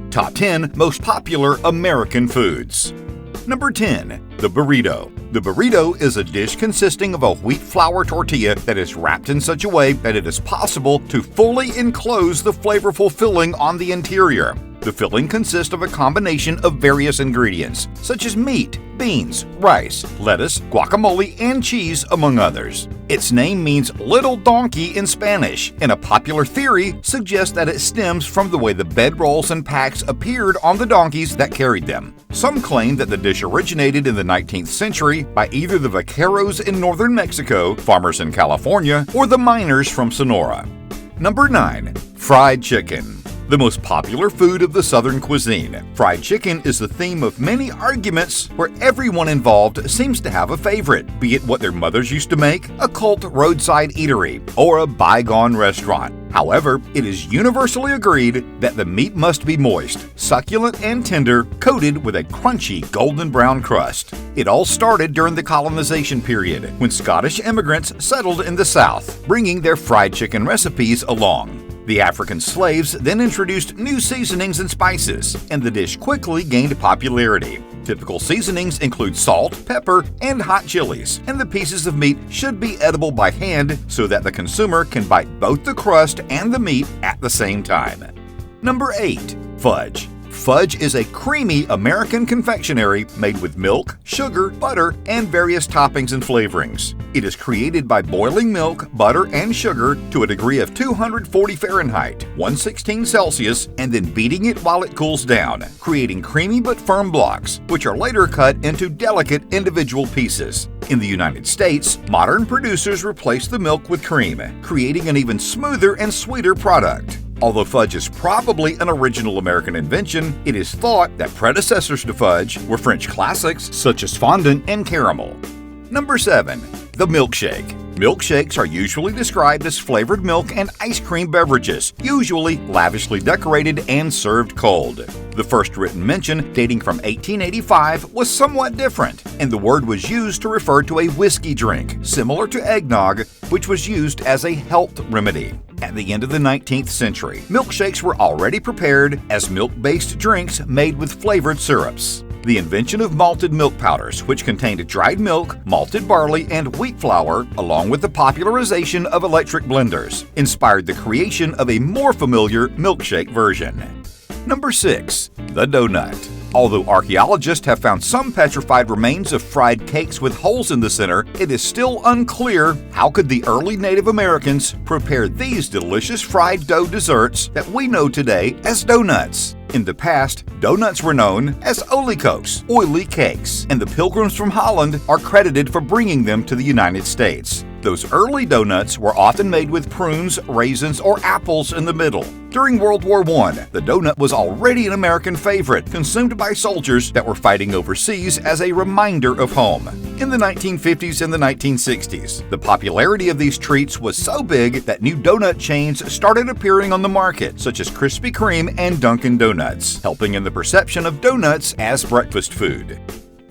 Top 10 Most Popular American Foods. Number 10. The burrito. The burrito is a dish consisting of a wheat flour tortilla that is wrapped in such a way that it is possible to fully enclose the flavorful filling on the interior. The filling consists of a combination of various ingredients, such as meat, beans, rice, lettuce, guacamole, and cheese, among others. Its name means little donkey in Spanish, and a popular theory suggests that it stems from the way the bedrolls and packs appeared on the donkeys that carried them. Some claim that the dish originated in the 19th century by either the vaqueros in northern Mexico, farmers in California, or the miners from Sonora. Number 9. Fried chicken. The most popular food of the Southern cuisine, fried chicken is the theme of many arguments where everyone involved seems to have a favorite, be it what their mothers used to make, a cult roadside eatery, or a bygone restaurant. However, it is universally agreed that the meat must be moist, succulent, and tender, coated with a crunchy golden brown crust. It all started during the colonization period, when Scottish immigrants settled in the South, bringing their fried chicken recipes along. The African slaves then introduced new seasonings and spices, and the dish quickly gained popularity. Typical seasonings include salt, pepper, and hot chilies, and the pieces of meat should be edible by hand so that the consumer can bite both the crust and the meat at the same time. Number 8. Fudge. Fudge is a creamy American confectionery made with milk, sugar, butter, and various toppings and flavorings. It is created by boiling milk, butter, and sugar to a degree of 240 Fahrenheit, 116 Celsius, and then beating it while it cools down, creating creamy but firm blocks, which are later cut into delicate individual pieces. In the United States, modern producers replace the milk with cream, creating an even smoother and sweeter product. Although fudge is probably an original American invention, it is thought that predecessors to fudge were French classics such as fondant and caramel. Number 7. The milkshake. Milkshakes are usually described as flavored milk and ice cream beverages, usually lavishly decorated and served cold. The first written mention, dating from 1885, was somewhat different, and the word was used to refer to a whiskey drink, similar to eggnog, which was used as a health remedy. At the end of the 19th century, milkshakes were already prepared as milk-based drinks made with flavored syrups. The invention of malted milk powders, which contained dried milk, malted barley, and wheat flour, along with the popularization of electric blenders, inspired the creation of a more familiar milkshake version. Number 6. The donut. Although archaeologists have found some petrified remains of fried cakes with holes in the center, it is still unclear how could the early Native Americans prepare these delicious fried dough desserts that we know today as donuts. In the past, donuts were known as olykoeks, oily cakes, and the Pilgrims from Holland are credited for bringing them to the United States. Those early donuts were often made with prunes, raisins, or apples in the middle. During World War I, the donut was already an American favorite, consumed by soldiers that were fighting overseas as a reminder of home. In the 1950s and the 1960s, the popularity of these treats was so big that new donut chains started appearing on the market, such as Krispy Kreme and Dunkin' Donuts, helping in the perception of donuts as breakfast food.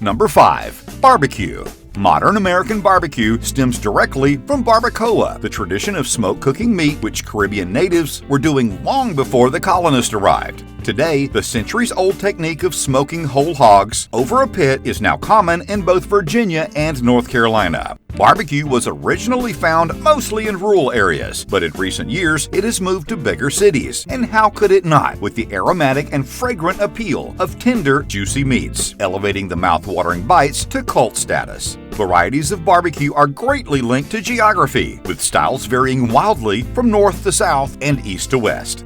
Number 5. Barbecue. Modern American barbecue stems directly from barbacoa, the tradition of smoke cooking meat which Caribbean natives were doing long before the colonists arrived. Today, the centuries-old technique of smoking whole hogs over a pit is now common in both Virginia and North Carolina. Barbecue was originally found mostly in rural areas, but in recent years it has moved to bigger cities. And how could it not, with the aromatic and fragrant appeal of tender, juicy meats, elevating the mouth-watering bites to cult status. Varieties of barbecue are greatly linked to geography, with styles varying wildly from north to south and east to west.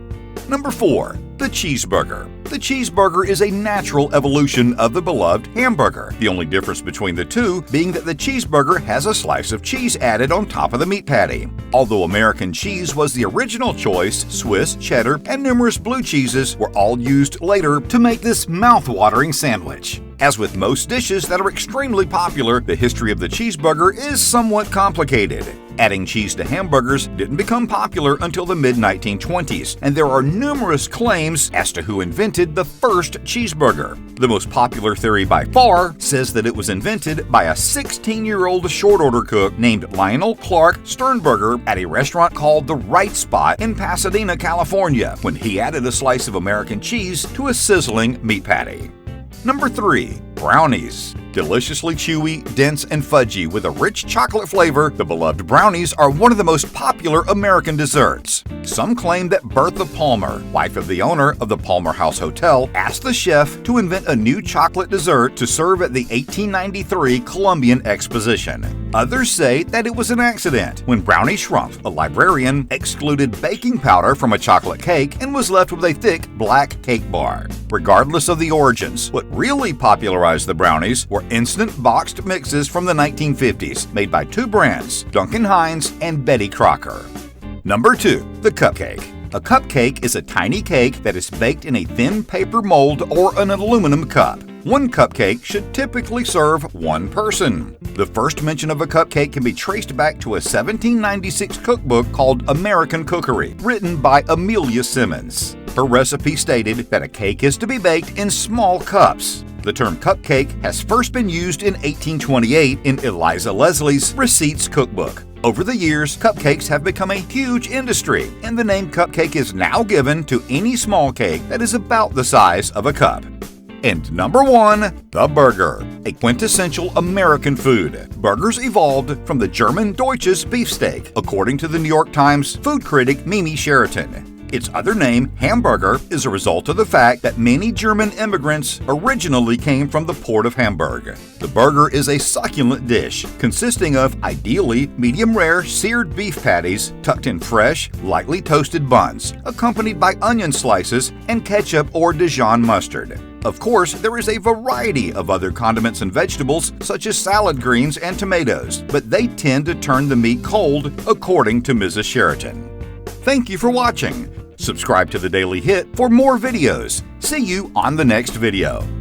Number 4. The cheeseburger. The cheeseburger is a natural evolution of the beloved hamburger, the only difference between the two being that the cheeseburger has a slice of cheese added on top of the meat patty. Although American cheese was the original choice, Swiss, cheddar, and numerous blue cheeses were all used later to make this mouth-watering sandwich. As with most dishes that are extremely popular, the history of the cheeseburger is somewhat complicated. Adding cheese to hamburgers didn't become popular until the mid-1920s, and there are numerous claims as to who invented the first cheeseburger. The most popular theory by far says that it was invented by a 16-year-old short-order cook named Lionel Clark Sternberger at a restaurant called The Right Spot in Pasadena, California, when he added a slice of American cheese to a sizzling meat patty. Number 3. Brownies. Deliciously chewy, dense, and fudgy with a rich chocolate flavor, the beloved brownies are one of the most popular American desserts. Some claim that Bertha Palmer, wife of the owner of the Palmer House Hotel, asked the chef to invent a new chocolate dessert to serve at the 1893 Columbian Exposition. Others say that it was an accident when Brownie Schrumpf, a librarian, excluded baking powder from a chocolate cake and was left with a thick black cake bar. Regardless of the origins, what really popularized the brownies were instant boxed mixes from the 1950s made by two brands, Duncan Hines and Betty Crocker. Number 2. The cupcake. A cupcake is a tiny cake that is baked in a thin paper mold or an aluminum cup. One cupcake should typically serve one person. The first mention of a cupcake can be traced back to a 1796 cookbook called American Cookery, written by Amelia Simmons. Her recipe stated that a cake is to be baked in small cups. The term cupcake has first been used in 1828 in Eliza Leslie's Receipts Cookbook. Over the years, cupcakes have become a huge industry, and the name cupcake is now given to any small cake that is about the size of a cup. And number 1, the burger, a quintessential American food. Burgers evolved from the German Deutsches beefsteak, according to the New York Times food critic Mimi Sheraton. Its other name, hamburger, is a result of the fact that many German immigrants originally came from the port of Hamburg. The burger is a succulent dish consisting of, ideally, medium-rare seared beef patties tucked in fresh, lightly toasted buns, accompanied by onion slices and ketchup or Dijon mustard. Of course, there is a variety of other condiments and vegetables, such as salad greens and tomatoes, but they tend to turn the meat cold, according to Mrs. Sheraton. Thank you for watching. Subscribe to The Daily Hit for more videos. See you on the next video.